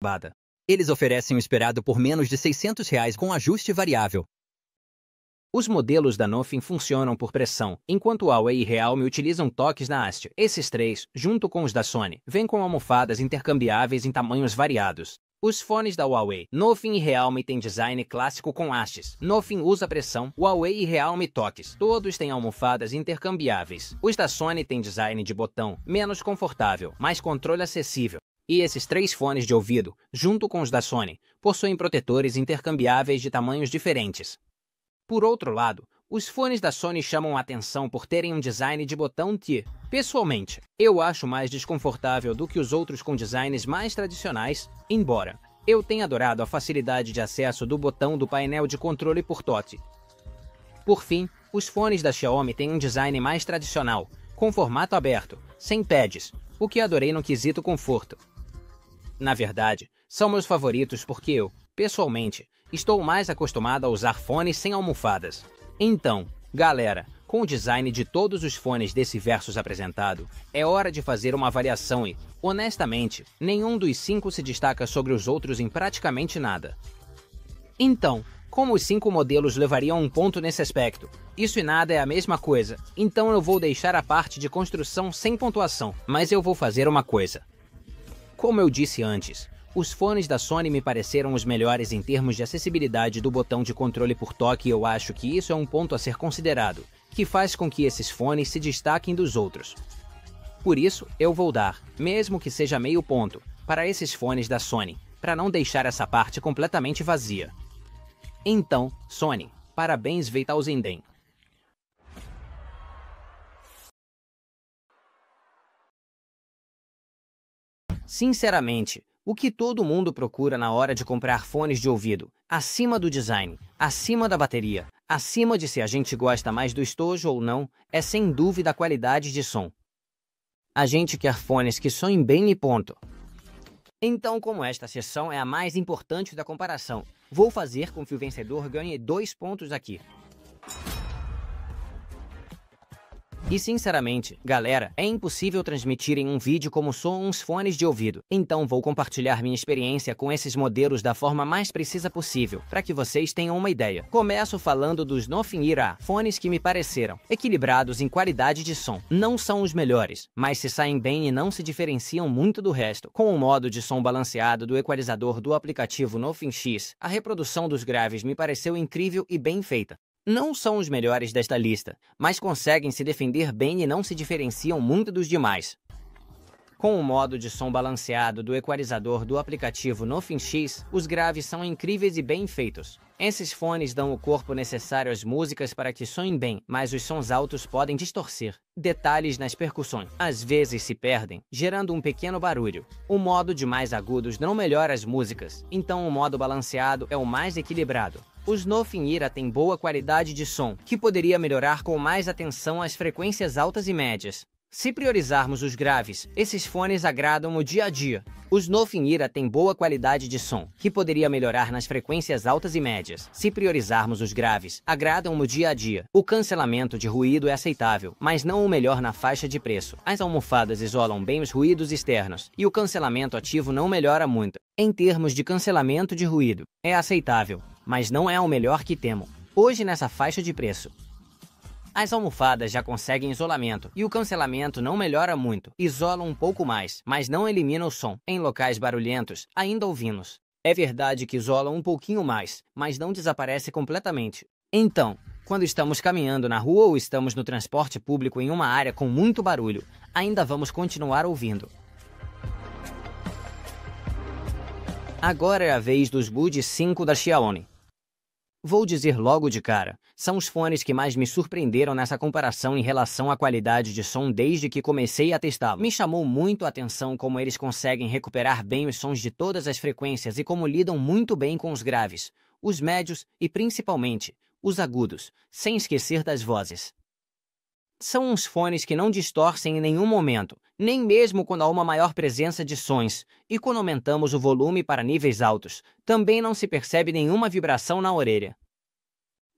Bada. Eles oferecem o esperado por menos de R$ 600 com ajuste variável. Os modelos da Nothing funcionam por pressão, enquanto o Huawei e Realme utilizam toques na haste. Esses três, junto com os da Sony, vêm com almofadas intercambiáveis em tamanhos variados. Os fones da Huawei, Nothing e Realme têm design clássico com hastes. Nothing usa pressão, Huawei e Realme toques. Todos têm almofadas intercambiáveis. Os da Sony têm design de botão, menos confortável, mais controle acessível. E esses três fones de ouvido, junto com os da Sony, possuem protetores intercambiáveis de tamanhos diferentes. Por outro lado, os fones da Sony chamam a atenção por terem um design de botão que, pessoalmente, eu acho mais desconfortável do que os outros com designs mais tradicionais, embora eu tenha adorado a facilidade de acesso do botão do painel de controle por toque. Por fim, os fones da Xiaomi têm um design mais tradicional, com formato aberto, sem pads, o que adorei no quesito conforto. Na verdade, são meus favoritos porque eu, pessoalmente, estou mais acostumado a usar fones sem almofadas. Então, galera, com o design de todos os fones desse versus apresentado, é hora de fazer uma avaliação e, honestamente, nenhum dos 5 se destaca sobre os outros em praticamente nada. Então, como os 5 modelos levariam um ponto nesse aspecto? Isso e nada é a mesma coisa, então eu vou deixar a parte de construção sem pontuação, mas eu vou fazer uma coisa. Como eu disse antes, os fones da Sony me pareceram os melhores em termos de acessibilidade do botão de controle por toque e eu acho que isso é um ponto a ser considerado, que faz com que esses fones se destaquem dos outros. Por isso, eu vou dar, mesmo que seja meio ponto, para esses fones da Sony, para não deixar essa parte completamente vazia. Então, Sony, parabéns Veitausenden. Sinceramente, o que todo mundo procura na hora de comprar fones de ouvido, acima do design, acima da bateria, acima de se a gente gosta mais do estojo ou não, é sem dúvida a qualidade de som. A gente quer fones que soem bem e ponto. Então, como esta sessão é a mais importante da comparação, vou fazer com que o vencedor ganhe 2 pontos aqui. E sinceramente, galera, é impossível transmitir em um vídeo como soam uns fones de ouvido. Então vou compartilhar minha experiência com esses modelos da forma mais precisa possível, para que vocês tenham uma ideia. Começo falando dos Nothing Era, fones que me pareceram equilibrados em qualidade de som. Não são os melhores, mas se saem bem e não se diferenciam muito do resto. Com o modo de som balanceado do equalizador do aplicativo Nothing X, a reprodução dos graves me pareceu incrível e bem feita. Não são os melhores desta lista, mas conseguem se defender bem e não se diferenciam muito dos demais. Com o modo de som balanceado do equalizador do aplicativo Nothing X, os graves são incríveis e bem feitos. Esses fones dão o corpo necessário às músicas para que soem bem, mas os sons altos podem distorcer. Detalhes nas percussões às vezes se perdem, gerando um pequeno barulho. O modo de mais agudos não melhora as músicas, então o modo balanceado é o mais equilibrado. Os Nothing Era têm boa qualidade de som, que poderia melhorar com mais atenção às frequências altas e médias. Se priorizarmos os graves, esses fones agradam no dia a dia. Os Nothing Era têm boa qualidade de som, que poderia melhorar nas frequências altas e médias. Se priorizarmos os graves, agradam no dia a dia. O cancelamento de ruído é aceitável, mas não o melhor na faixa de preço. As almofadas isolam bem os ruídos externos, e o cancelamento ativo não melhora muito. Em termos de cancelamento de ruído, é aceitável, mas não é o melhor que temos hoje nessa faixa de preço. As almofadas já conseguem isolamento, e o cancelamento não melhora muito. Isola um pouco mais, mas não elimina o som. Em locais barulhentos, ainda ouvimos. É verdade que isola um pouquinho mais, mas não desaparece completamente. Então, quando estamos caminhando na rua ou estamos no transporte público em uma área com muito barulho, ainda vamos continuar ouvindo. Agora é a vez dos Buds 5 da Xiaomi. Vou dizer logo de cara, são os fones que mais me surpreenderam nessa comparação em relação à qualidade de som desde que comecei a testá-lo. Me chamou muito a atenção como eles conseguem recuperar bem os sons de todas as frequências e como lidam muito bem com os graves, os médios e, principalmente, os agudos, sem esquecer das vozes. São uns fones que não distorcem em nenhum momento, nem mesmo quando há uma maior presença de sons, e quando aumentamos o volume para níveis altos, também não se percebe nenhuma vibração na orelha.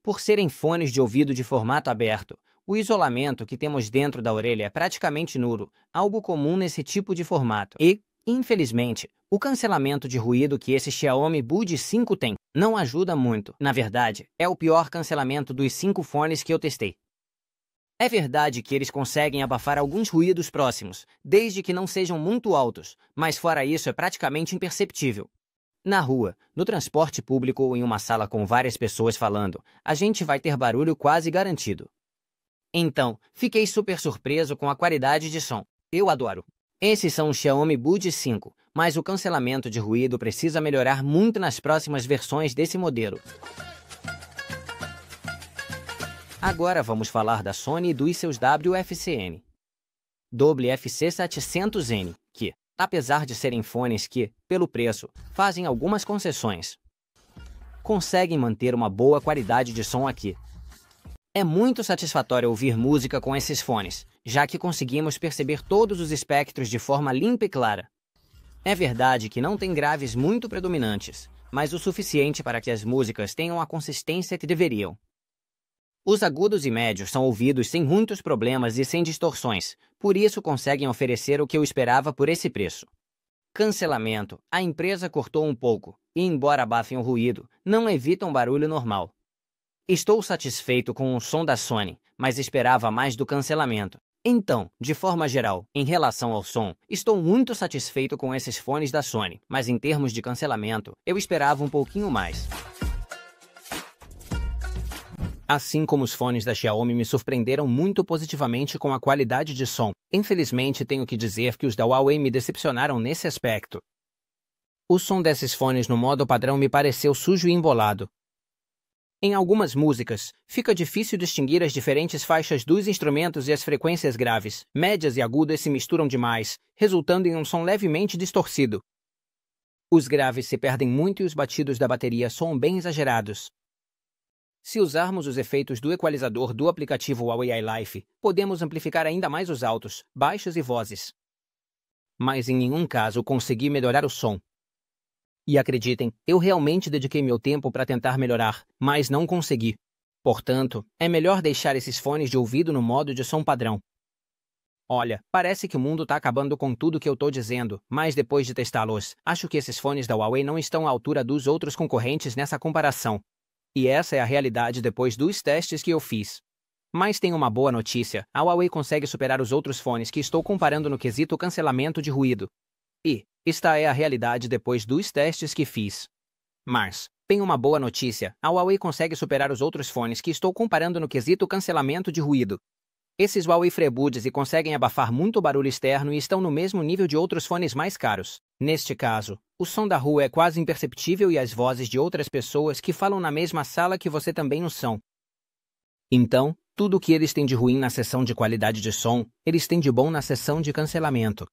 Por serem fones de ouvido de formato aberto, o isolamento que temos dentro da orelha é praticamente nulo, algo comum nesse tipo de formato. E, infelizmente, O cancelamento de ruído que esse Xiaomi Buds 5 tem não ajuda muito. Na verdade, é o pior cancelamento dos 5 fones que eu testei. É verdade que eles conseguem abafar alguns ruídos próximos, desde que não sejam muito altos, mas fora isso é praticamente imperceptível. Na rua, no transporte público ou em uma sala com várias pessoas falando, a gente vai ter barulho quase garantido. Então, fiquei super surpreso com a qualidade de som. Eu adoro. Esses são os Xiaomi Buds 5, mas o cancelamento de ruído precisa melhorar muito nas próximas versões desse modelo. Agora vamos falar da Sony e dos seus WFCN. WFC700N, que, apesar de serem fones que, pelo preço, fazem algumas concessões, conseguem manter uma boa qualidade de som aqui. É muito satisfatório ouvir música com esses fones, já que conseguimos perceber todos os espectros de forma limpa e clara. É verdade que não tem graves muito predominantes, mas o suficiente para que as músicas tenham a consistência que deveriam. Os agudos e médios são ouvidos sem muitos problemas e sem distorções, por isso conseguem oferecer o que eu esperava por esse preço. Cancelamento. A empresa cortou um pouco, e embora abafem o ruído, não evitam barulho normal. Estou satisfeito com o som da Sony, mas esperava mais do cancelamento. Então, de forma geral, em relação ao som, estou muito satisfeito com esses fones da Sony, mas em termos de cancelamento, eu esperava um pouquinho mais. Assim como os fones da Xiaomi me surpreenderam muito positivamente com a qualidade de som, infelizmente tenho que dizer que os da Huawei me decepcionaram nesse aspecto. O som desses fones no modo padrão me pareceu sujo e embolado. Em algumas músicas, fica difícil distinguir as diferentes faixas dos instrumentos e as frequências graves, médias e agudas se misturam demais, resultando em um som levemente distorcido. Os graves se perdem muito e os batidos da bateria soam bem exagerados. Se usarmos os efeitos do equalizador do aplicativo Huawei iLife, podemos amplificar ainda mais os altos, baixos e vozes. Mas em nenhum caso consegui melhorar o som. E acreditem, eu realmente dediquei meu tempo para tentar melhorar, mas não consegui. Portanto, é melhor deixar esses fones de ouvido no modo de som padrão. Olha, parece que o mundo tá acabando com tudo que eu tô dizendo, mas depois de testá-los, acho que esses fones da Huawei não estão à altura dos outros concorrentes nessa comparação. E essa é a realidade depois dos testes que eu fiz. Mas tem uma boa notícia, a Huawei consegue superar os outros fones que estou comparando no quesito cancelamento de ruído. E esta é a realidade depois dos testes que fiz. Mas tem uma boa notícia, a Huawei consegue superar os outros fones que estou comparando no quesito cancelamento de ruído. Esses Huawei FreeBuds e conseguem abafar muito barulho externo e estão no mesmo nível de outros fones mais caros. Neste caso, o som da rua é quase imperceptível e as vozes de outras pessoas que falam na mesma sala que você também não são. Então, tudo o que eles têm de ruim na seção de qualidade de som, eles têm de bom na seção de cancelamento.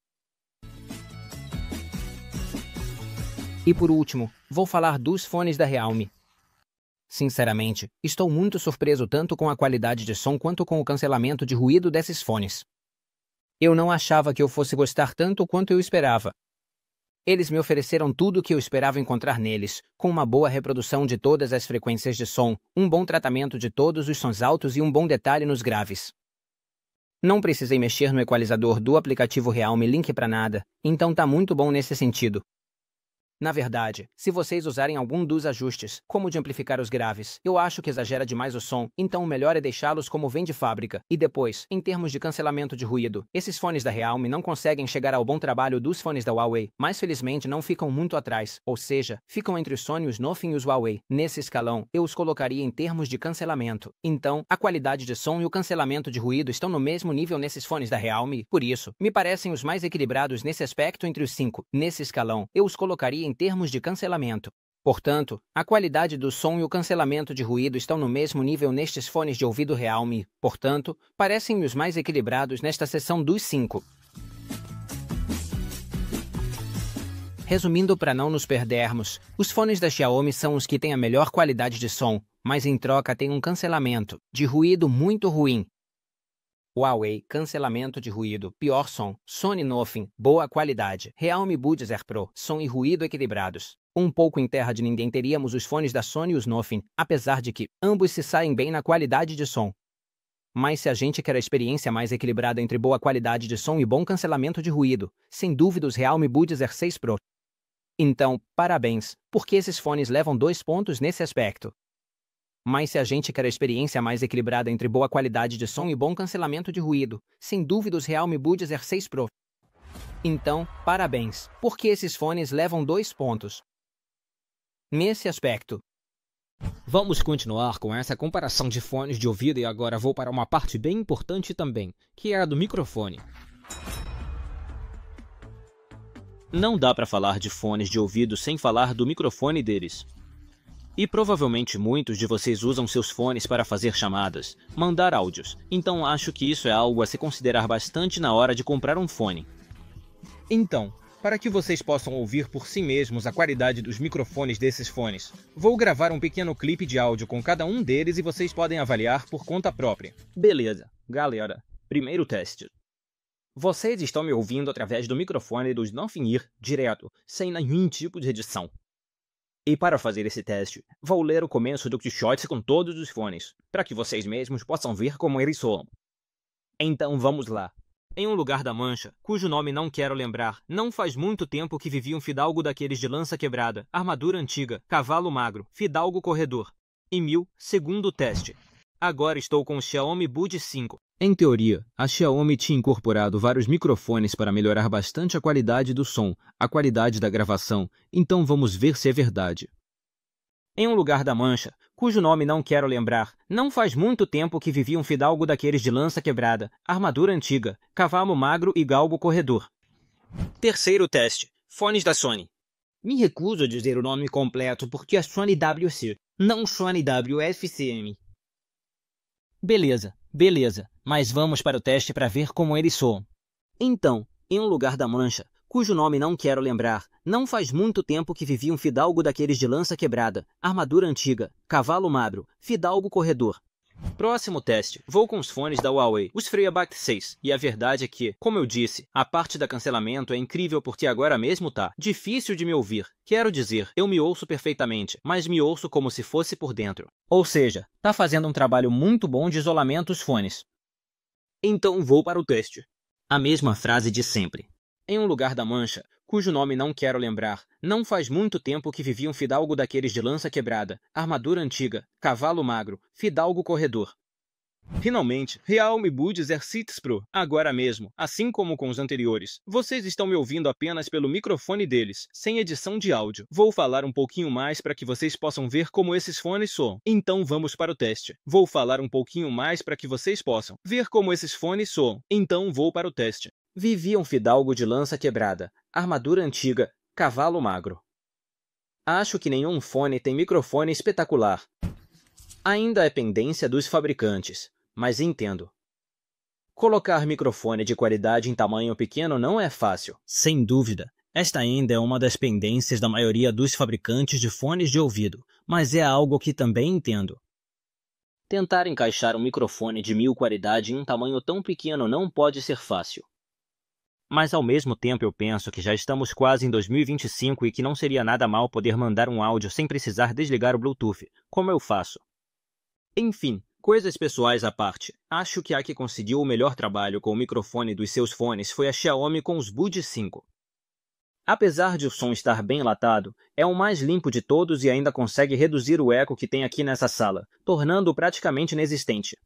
E por último, vou falar dos fones da Realme. Sinceramente, estou muito surpreso tanto com a qualidade de som quanto com o cancelamento de ruído desses fones. Eu não achava que eu fosse gostar tanto quanto eu esperava. Eles me ofereceram tudo o que eu esperava encontrar neles, com uma boa reprodução de todas as frequências de som, um bom tratamento de todos os sons altos e um bom detalhe nos graves. Não precisei mexer no equalizador do aplicativo Realme Link para nada, então tá muito bom nesse sentido. Na verdade, se vocês usarem algum dos ajustes, como de amplificar os graves, eu acho que exagera demais o som, então o melhor é deixá-los como vem de fábrica. E depois, em termos de cancelamento de ruído, esses fones da Realme não conseguem chegar ao bom trabalho dos fones da Huawei, mas felizmente não ficam muito atrás, ou seja, ficam entre os Sony, os Nothing e os Huawei. Nesse escalão, eu os colocaria em termos de cancelamento. Então, a qualidade de som e o cancelamento de ruído estão no mesmo nível nesses fones da Realme, por isso, me parecem os mais equilibrados nesse aspecto entre os 5. Nesse escalão, eu os colocaria em termos de cancelamento. Portanto, a qualidade do som e o cancelamento de ruído estão no mesmo nível nestes fones de ouvido Realme, portanto, parecem os mais equilibrados nesta seção dos 5. Resumindo para não nos perdermos, os fones da Xiaomi são os que têm a melhor qualidade de som, mas em troca têm um cancelamento de ruído muito ruim. Huawei, cancelamento de ruído, pior som. Sony Nothing, boa qualidade. Realme Buds Air Pro, som e ruído equilibrados. Um pouco em terra de ninguém teríamos os fones da Sony e os Nothing, apesar de que ambos se saem bem na qualidade de som. Mas se a gente quer a experiência mais equilibrada entre boa qualidade de som e bom cancelamento de ruído, sem dúvida os Realme Buds Air 6 Pro. Então, parabéns, porque esses fones levam 2 pontos nesse aspecto. Mas se a gente quer a experiência mais equilibrada entre boa qualidade de som e bom cancelamento de ruído, sem dúvida os Realme Buds Air 6 Pro. Então, parabéns, porque esses fones levam 2 pontos nesse aspecto. Vamos continuar com essa comparação de fones de ouvido e agora vou para uma parte bem importante também, que é a do microfone. Não dá para falar de fones de ouvido sem falar do microfone deles. E provavelmente muitos de vocês usam seus fones para fazer chamadas, mandar áudios, então acho que isso é algo a se considerar bastante na hora de comprar um fone. Então, para que vocês possam ouvir por si mesmos a qualidade dos microfones desses fones, vou gravar um pequeno clipe de áudio com cada um deles e vocês podem avaliar por conta própria. Beleza, galera, primeiro teste. Vocês estão me ouvindo através do microfone dos Nothing Ear direto, sem nenhum tipo de edição. E para fazer esse teste, vou ler o começo do Quixote com todos os fones, para que vocês mesmos possam ver como eles soam. Então vamos lá. Em um lugar da Mancha, cujo nome não quero lembrar, não faz muito tempo que vivia um fidalgo daqueles de lança quebrada, armadura antiga, cavalo magro, fidalgo corredor. E segundo teste. Agora estou com o Xiaomi Bud 5. Em teoria, a Xiaomi tinha incorporado vários microfones para melhorar bastante a qualidade do som, a qualidade da gravação, então vamos ver se é verdade. Em um lugar da Mancha, cujo nome não quero lembrar, não faz muito tempo que vivia um fidalgo daqueles de lança quebrada, armadura antiga, cavalo magro e galgo corredor. Terceiro teste. Fones da Sony. Me recuso a dizer o nome completo porque é Sony WC, não Sony WFCM. Beleza, mas vamos para o teste para ver como eles soam. Então, em um lugar da Mancha, cujo nome não quero lembrar, não faz muito tempo que vivia um fidalgo daqueles de lança quebrada, armadura antiga, cavalo magro, fidalgo corredor. Próximo teste. Vou com os fones da Huawei, os FreeBuds 6, e a verdade é que, como eu disse, a parte da cancelamento é incrível porque agora mesmo tá difícil de me ouvir. Quero dizer, eu me ouço perfeitamente, mas me ouço como se fosse por dentro. Ou seja, tá fazendo um trabalho muito bom de isolamento os fones. Então vou para o teste. A mesma frase de sempre. Em um lugar da Mancha, cujo nome não quero lembrar, não faz muito tempo que vivia um fidalgo daqueles de lança quebrada, armadura antiga, cavalo magro, fidalgo corredor. Finalmente, Realme Buds Air 6 Pro, agora mesmo, assim como com os anteriores. Vocês estão me ouvindo apenas pelo microfone deles, sem edição de áudio. Vou falar um pouquinho mais para que vocês possam ver como esses fones soam. Então vamos para o teste. Vou falar um pouquinho mais para que vocês possam ver como esses fones soam. Então vou para o teste. Vivia um fidalgo de lança quebrada, armadura antiga, cavalo magro. Acho que nenhum fone tem microfone espetacular. Ainda é pendência dos fabricantes, mas entendo. Colocar microfone de qualidade em tamanho pequeno não é fácil. Sem dúvida, esta ainda é uma das pendências da maioria dos fabricantes de fones de ouvido, mas é algo que também entendo. Tentar encaixar um microfone de 1000 qualidade em um tamanho tão pequeno não pode ser fácil. Mas ao mesmo tempo eu penso que já estamos quase em 2025 e que não seria nada mal poder mandar um áudio sem precisar desligar o Bluetooth, como eu faço. Enfim, coisas pessoais à parte, acho que a que conseguiu o melhor trabalho com o microfone dos seus fones foi a Xiaomi com os Bud 5. Apesar de o som estar bem latado, é o mais limpo de todos e ainda consegue reduzir o eco que tem aqui nessa sala, tornando-o praticamente inexistente.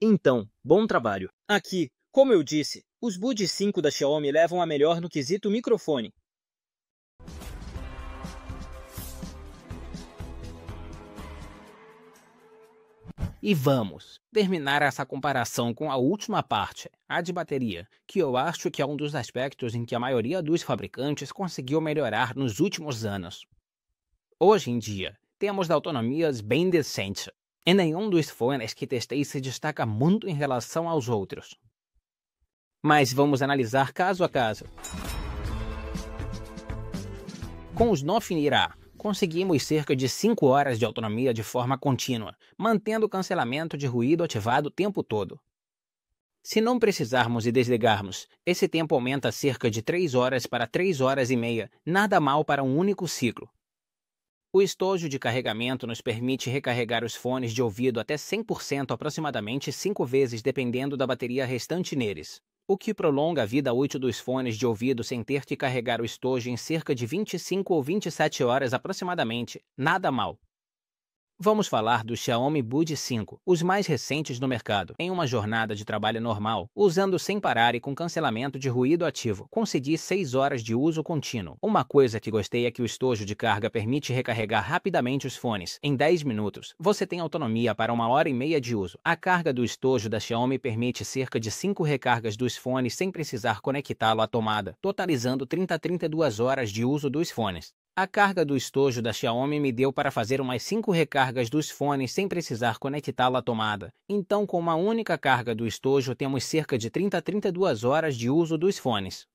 Então, bom trabalho. Aqui, como eu disse, os Bud 5 da Xiaomi levam a melhor no quesito microfone. E vamos terminar essa comparação com a última parte, a de bateria, que eu acho que é um dos aspectos em que a maioria dos fabricantes conseguiu melhorar nos últimos anos. Hoje em dia, temos autonomias bem decentes, e nenhum dos fones que testei se destaca muito em relação aos outros. Mas vamos analisar caso a caso. Com os Nothing Ear, conseguimos cerca de 5 horas de autonomia de forma contínua, mantendo o cancelamento de ruído ativado o tempo todo. Se não precisarmos e desligarmos, esse tempo aumenta cerca de 3 horas para 3 horas e meia, nada mal para um único ciclo. O estojo de carregamento nos permite recarregar os fones de ouvido até 100% aproximadamente 5 vezes dependendo da bateria restante neles. o que prolonga a vida útil dos fones de ouvido sem ter que carregar o estojo em cerca de 25 ou 27 horas aproximadamente. Nada mal. Vamos falar do Xiaomi Bud 5, os mais recentes no mercado. Em uma jornada de trabalho normal, usando sem parar e com cancelamento de ruído ativo, consegui 6 horas de uso contínuo. Uma coisa que gostei é que o estojo de carga permite recarregar rapidamente os fones. Em 10 minutos, você tem autonomia para 1h30 de uso. A carga do estojo da Xiaomi permite cerca de 5 recargas dos fones sem precisar conectá-lo à tomada, totalizando 30 a 32 horas de uso dos fones. A carga do estojo da Xiaomi me deu para fazer umas 5 recargas dos fones sem precisar conectá-la à tomada. Então, com uma única carga do estojo, temos cerca de 30 a 32 horas de uso dos fones.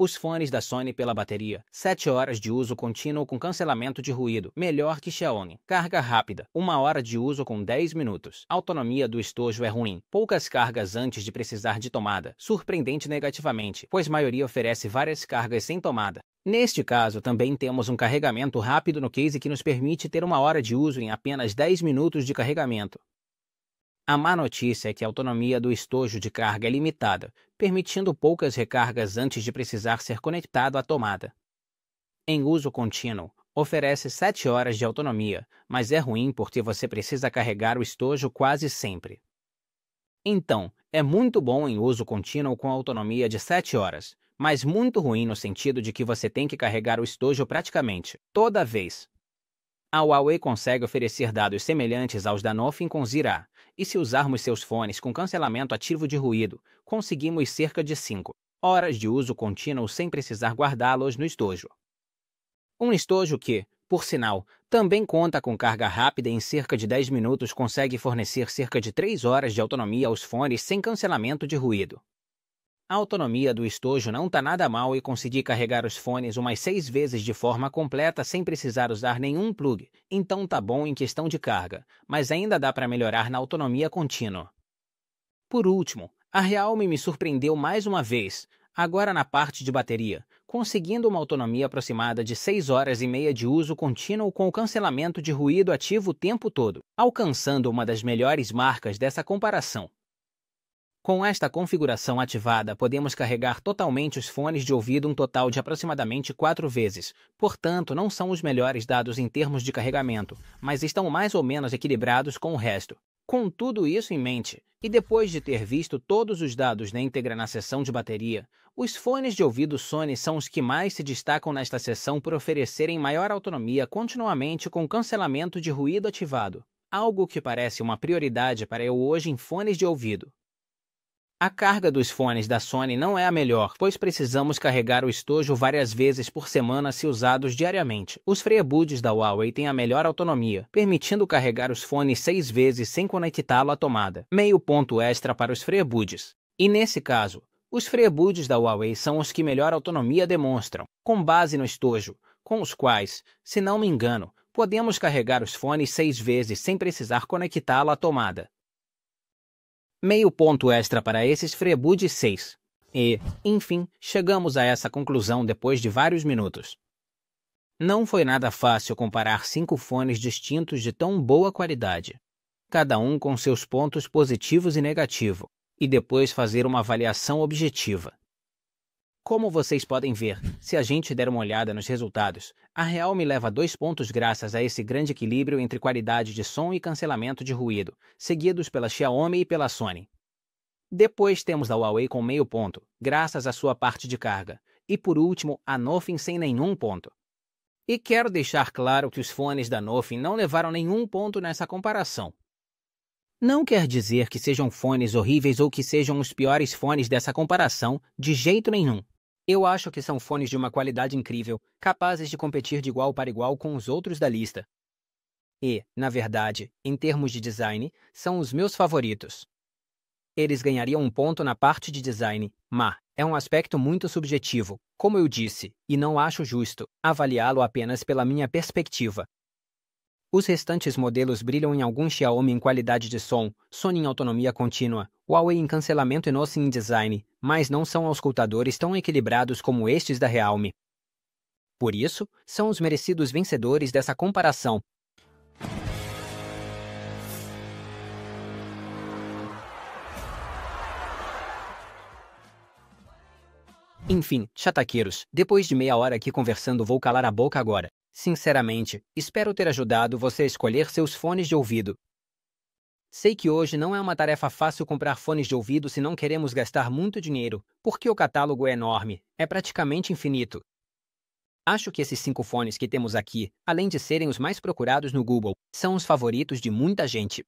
Os fones da Sony pela bateria, 7 horas de uso contínuo com cancelamento de ruído, melhor que Xiaomi. Carga rápida, 1 hora de uso com 10 minutos. Autonomia do estojo é ruim, poucas cargas antes de precisar de tomada. Surpreendente negativamente, pois a maioria oferece várias cargas sem tomada. Neste caso, também temos um carregamento rápido no case que nos permite ter 1 hora de uso em apenas 10 minutos de carregamento. A má notícia é que a autonomia do estojo de carga é limitada, permitindo poucas recargas antes de precisar ser conectado à tomada. Em uso contínuo, oferece 7 horas de autonomia, mas é ruim porque você precisa carregar o estojo quase sempre. Então, é muito bom em uso contínuo com autonomia de 7 horas, mas muito ruim no sentido de que você tem que carregar o estojo praticamente toda vez. A Huawei consegue oferecer dados semelhantes aos da Nothing com Zira, e se usarmos seus fones com cancelamento ativo de ruído, conseguimos cerca de 5 horas de uso contínuo sem precisar guardá-los no estojo. Um estojo que, por sinal, também conta com carga rápida e em cerca de 10 minutos consegue fornecer cerca de 3 horas de autonomia aos fones sem cancelamento de ruído. A autonomia do estojo não tá nada mal e consegui carregar os fones umas 6 vezes de forma completa sem precisar usar nenhum plug, então tá bom em questão de carga, mas ainda dá para melhorar na autonomia contínua. Por último, a Realme me surpreendeu mais uma vez, agora na parte de bateria, conseguindo uma autonomia aproximada de 6 horas e meia de uso contínuo com o cancelamento de ruído ativo o tempo todo, alcançando uma das melhores marcas dessa comparação. Com esta configuração ativada, podemos carregar totalmente os fones de ouvido um total de aproximadamente 4 vezes, portanto não são os melhores dados em termos de carregamento, mas estão mais ou menos equilibrados com o resto. Com tudo isso em mente, e depois de ter visto todos os dados na íntegra na seção de bateria, os fones de ouvido Sony são os que mais se destacam nesta seção por oferecerem maior autonomia continuamente com cancelamento de ruído ativado, algo que parece uma prioridade para eu hoje em fones de ouvido. A carga dos fones da Sony não é a melhor, pois precisamos carregar o estojo várias vezes por semana se usados diariamente. Os FreeBuds da Huawei têm a melhor autonomia, permitindo carregar os fones 6 vezes sem conectá-lo à tomada. Meio ponto extra para os FreeBuds. E nesse caso, os FreeBuds da Huawei são os que melhor autonomia demonstram, com base no estojo, com os quais, se não me engano, podemos carregar os fones 6 vezes sem precisar conectá-lo à tomada. Meio ponto extra para esses FreeBuds 6. E, enfim, chegamos a essa conclusão depois de vários minutos. Não foi nada fácil comparar 5 fones distintos de tão boa qualidade, cada um com seus pontos positivos e negativos, e depois fazer uma avaliação objetiva. Como vocês podem ver, se a gente der uma olhada nos resultados, a Realme leva 2 pontos graças a esse grande equilíbrio entre qualidade de som e cancelamento de ruído, seguidos pela Xiaomi e pela Sony. Depois temos a Huawei com meio ponto, graças à sua parte de carga, e por último a Nothing sem nenhum ponto. E quero deixar claro que os fones da Nothing não levaram nenhum ponto nessa comparação. Não quer dizer que sejam fones horríveis ou que sejam os piores fones dessa comparação, de jeito nenhum. Eu acho que são fones de uma qualidade incrível, capazes de competir de igual para igual com os outros da lista. E, na verdade, em termos de design, são os meus favoritos. Eles ganhariam um ponto na parte de design, mas é um aspecto muito subjetivo, como eu disse, e não acho justo avaliá-lo apenas pela minha perspectiva. Os restantes modelos brilham em algum Xiaomi em qualidade de som, Sony em autonomia contínua, Huawei em cancelamento e Nothing em design, mas não são auscultadores tão equilibrados como estes da Realme. Por isso, são os merecidos vencedores dessa comparação. Enfim, chataqueiros, depois de meia hora aqui conversando vou calar a boca agora. Sinceramente, espero ter ajudado você a escolher seus fones de ouvido. Sei que hoje não é uma tarefa fácil comprar fones de ouvido se não queremos gastar muito dinheiro, porque o catálogo é enorme, é praticamente infinito. Acho que esses 5 fones que temos aqui, além de serem os mais procurados no Google, são os favoritos de muita gente.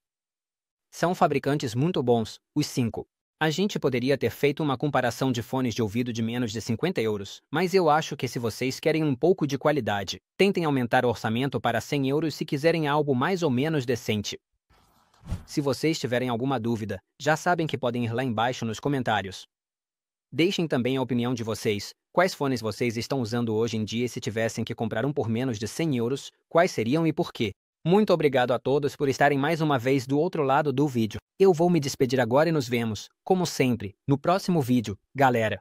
São fabricantes muito bons, os 5. A gente poderia ter feito uma comparação de fones de ouvido de menos de 50 euros, mas eu acho que se vocês querem um pouco de qualidade, tentem aumentar o orçamento para 100 euros se quiserem algo mais ou menos decente. Se vocês tiverem alguma dúvida, já sabem que podem ir lá embaixo nos comentários. Deixem também a opinião de vocês. Quais fones vocês estão usando hoje em dia e se tivessem que comprar um por menos de 100 euros, quais seriam e por quê? Muito obrigado a todos por estarem mais uma vez do outro lado do vídeo. Eu vou me despedir agora e nos vemos, como sempre, no próximo vídeo, galera.